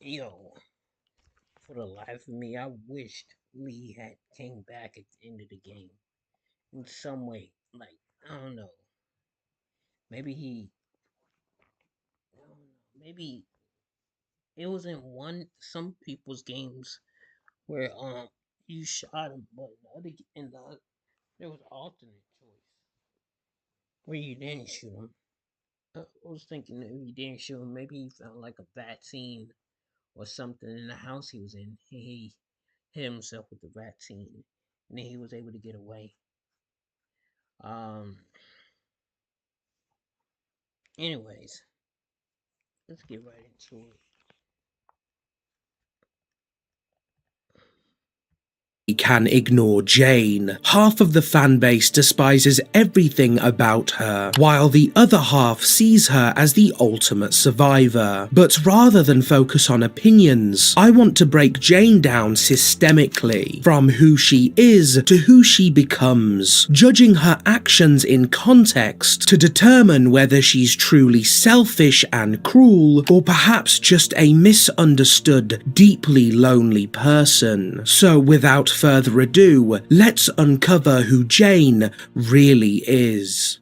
Yo, for the life of me, I wished Lee had came back at the end of the game in some way. Like, I don't know. Maybe he, I don't know, maybe it was in some people's games where you shot him, but there was an alternate choice where you didn't shoot him. I was thinking that if you didn't shoot him, maybe he found like a vaccine or something in the house he was in. He hit himself with the vaccine, and then he was able to get away. Um. Anyways, let's get right into it. Can ignore Jane. Half of the fanbase despises everything about her, while the other half sees her as the ultimate survivor. But rather than focus on opinions, I want to break Jane down systemically, from who she is to who she becomes, judging her actions in context to determine whether she's truly selfish and cruel, or perhaps just a misunderstood, deeply lonely person. So without further ado, let's uncover who Jane really is.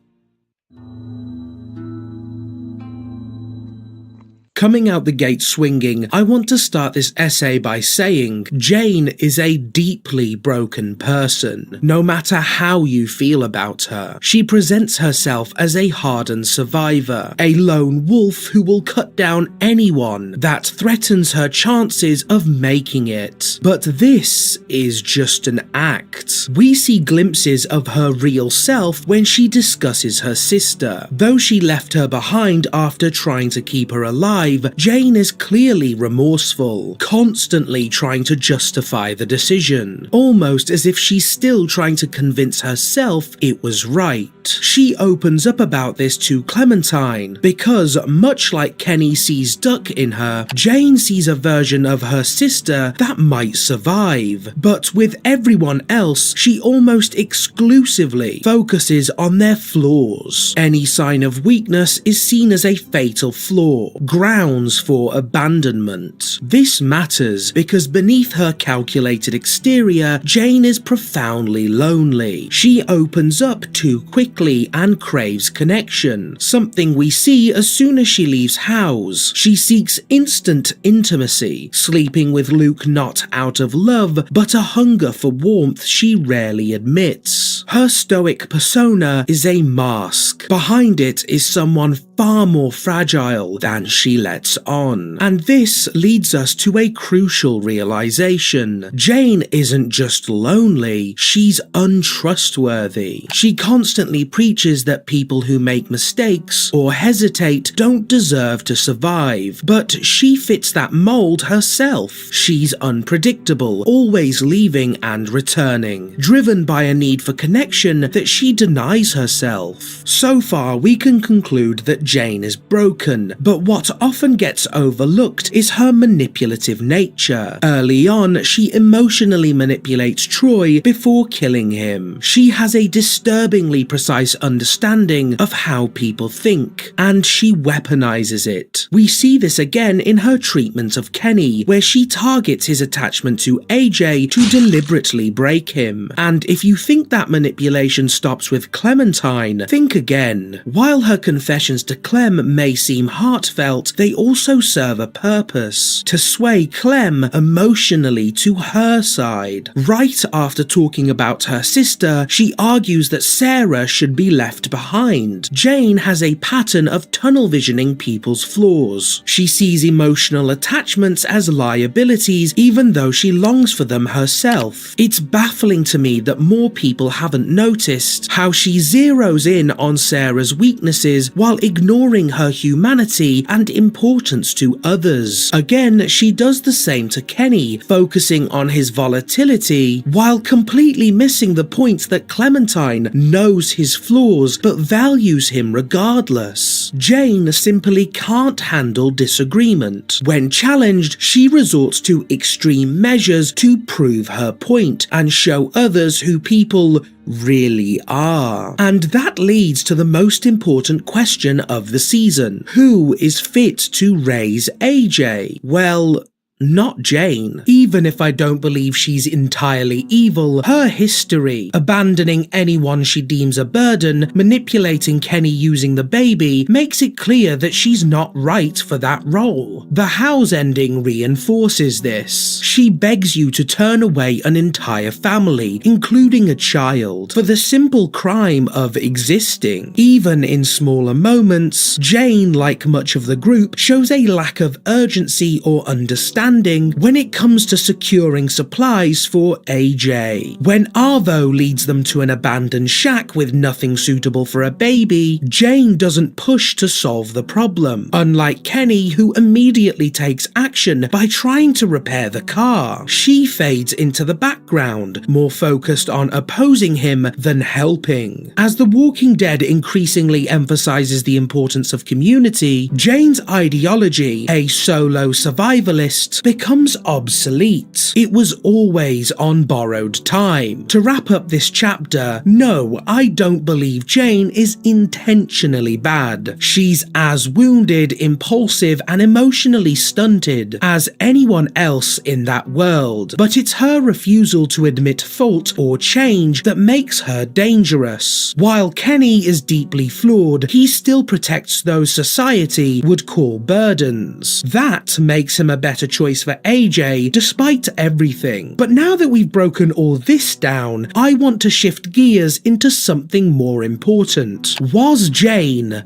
Coming out the gate swinging, I want to start this essay by saying Jane is a deeply broken person. No matter how you feel about her, she presents herself as a hardened survivor, a lone wolf who will cut down anyone that threatens her chances of making it. But this is just an act. We see glimpses of her real self when she discusses her sister. Though she left her behind after trying to keep her alive, Jane is clearly remorseful, constantly trying to justify the decision, almost as if she's still trying to convince herself it was right. She opens up about this to Clementine, because much like Kenny sees Duck in her, Jane sees a version of her sister that might survive, but with everyone else, she almost exclusively focuses on their flaws. Any sign of weakness is seen as a fatal flaw, grounds for abandonment. This matters because beneath her calculated exterior, Jane is profoundly lonely. She opens up too quickly and craves connection, something we see as soon as she leaves house. She seeks instant intimacy, sleeping with Luke not out of love, but a hunger for warmth she rarely admits. Her stoic persona is a mask. Behind it is someone far more fragile than she lets on. And this leads us to a crucial realization. Jane isn't just lonely, she's untrustworthy. She constantly preaches that people who make mistakes or hesitate don't deserve to survive, but she fits that mold herself. She's unpredictable, always leaving and returning, driven by a need for connection that she denies herself. So far, we can conclude that Jane is broken, but what often gets overlooked is her manipulative nature. Early on, she emotionally manipulates Troy before killing him. She has a disturbingly precise understanding of how people think, and she weaponizes it. We see this again in her treatment of Kenny, where she targets his attachment to AJ to deliberately break him. And if you think that manipulation stops with Clementine, think again. While her confessions to Clem may seem heartfelt, they also serve a purpose: to sway Clem emotionally to her side. Right after talking about her sister, she argues that Sarah should be left behind. Jane has a pattern of tunnel visioning people's flaws. She sees emotional attachments as liabilities even though she longs for them herself. It's baffling to me that more people haven't noticed how she zeroes in on Sarah's weaknesses while ignoring her humanity and importance to others. Again, she does the same to Kenny, focusing on his volatility while completely missing the point that Clementine knows his flaws but values him regardless. Jane simply can't handle disagreement. When challenged, she resorts to extreme measures to prove her point and show others who people really are. And that leads to the most important question of the season. Who is fit to raise AJ? Well, not Jane. Even if I don't believe she's entirely evil, her history, abandoning anyone she deems a burden, manipulating Kenny using the baby, makes it clear that she's not right for that role. The House ending reinforces this. She begs you to turn away an entire family, including a child, for the simple crime of existing. Even in smaller moments, Jane, like much of the group, shows a lack of urgency or understanding when it comes to securing supplies for AJ. When Arvo leads them to an abandoned shack with nothing suitable for a baby, Jane doesn't push to solve the problem, unlike Kenny, who immediately takes action by trying to repair the car. She fades into the background, more focused on opposing him than helping. As The Walking Dead increasingly emphasizes the importance of community, Jane's ideology, a solo survivalist, becomes obsolete. It was always on borrowed time. To wrap up this chapter, no, I don't believe Jane is intentionally bad. She's as wounded, impulsive, and emotionally stunted as anyone else in that world, but it's her refusal to admit fault or change that makes her dangerous. While Kenny is deeply flawed, he still protects those society would call burdens. That makes him a better choice for AJ despite everything. But now that we've broken all this down, I want to shift gears into something more important. Was Jane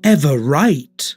ever right?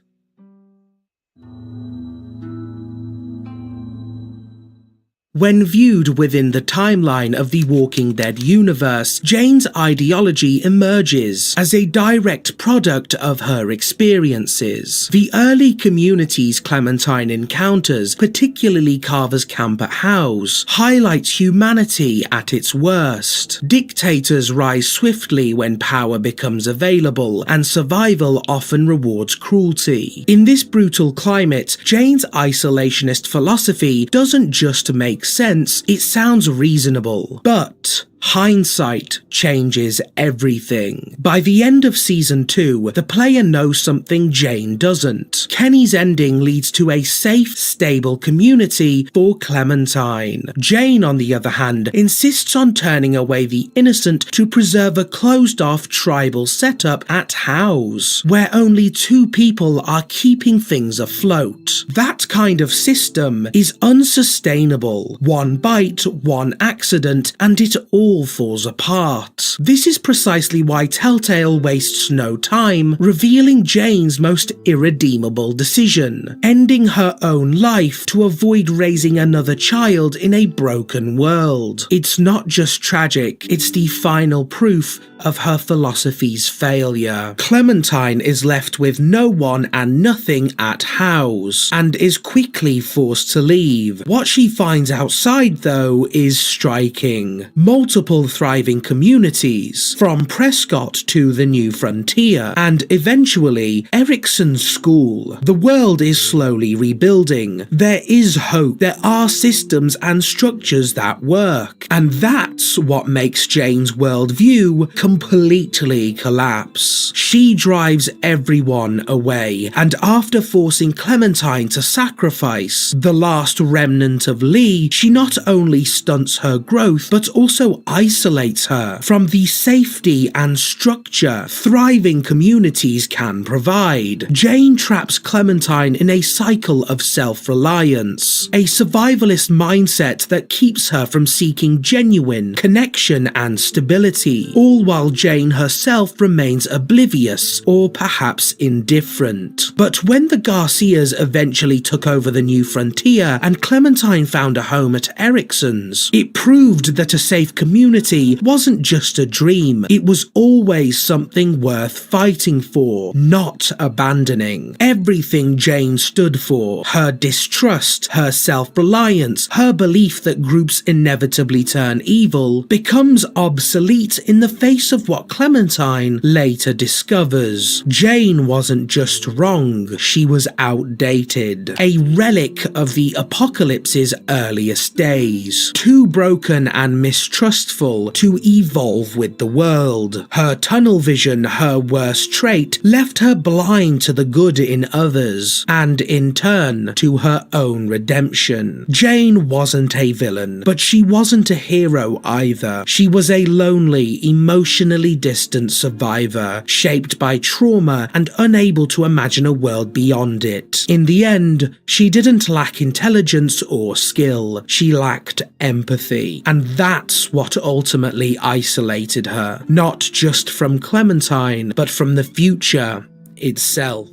When viewed within the timeline of the Walking Dead universe, Jane's ideology emerges as a direct product of her experiences. The early communities Clementine encounters, particularly Carver's camp at House, highlights humanity at its worst. Dictators rise swiftly when power becomes available, and survival often rewards cruelty. In this brutal climate, Jane's isolationist philosophy doesn't just make sense, it sounds reasonable. But hindsight changes everything. By the end of Season 2, the player knows something Jane doesn't. Kenny's ending leads to a safe, stable community for Clementine. Jane, on the other hand, insists on turning away the innocent to preserve a closed-off tribal setup at House, where only two people are keeping things afloat. That kind of system is unsustainable. One bite, one accident, and it all falls apart. This is precisely why Telltale wastes no time revealing Jane's most irredeemable decision, ending her own life to avoid raising another child in a broken world. It's not just tragic, it's the final proof of her philosophy's failure. Clementine is left with no one and nothing at House, and is quickly forced to leave. What she finds outside, though, is striking. Multiple thriving communities, from Prescott to the New Frontier, and eventually Erickson's school. The world is slowly rebuilding. There is hope. There are systems and structures that work. And that's what makes Jane's worldview completely collapse. She drives everyone away, and after forcing Clementine to sacrifice the last remnant of Lee, she not only stunts her growth, but also isolates her from the safety and structure thriving communities can provide. Jane traps Clementine in a cycle of self-reliance, a survivalist mindset that keeps her from seeking genuine connection and stability, all while Jane herself remains oblivious or perhaps indifferent. But when the Garcias eventually took over the New Frontier and Clementine found a home at Erickson's, it proved that a safe community wasn't just a dream, it was always something worth fighting for, not abandoning. Everything Jane stood for, her distrust, her self-reliance, her belief that groups inevitably turn evil, becomes obsolete in the face of what Clementine later discovers. Jane wasn't just wrong, she was outdated, a relic of the apocalypse's earliest days. Too broken and mistrusted successful to evolve with the world. Her tunnel vision, her worst trait, left her blind to the good in others, and in turn to her own redemption. Jane wasn't a villain, but she wasn't a hero either. She was a lonely, emotionally distant survivor, shaped by trauma and unable to imagine a world beyond it. In the end, she didn't lack intelligence or skill, she lacked empathy, and that's what ultimately isolated her, not just from Clementine, but from the future itself.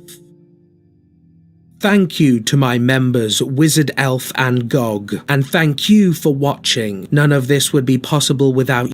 Thank you to my members Wizard, Elf and Gog, and thank you for watching. None of this would be possible without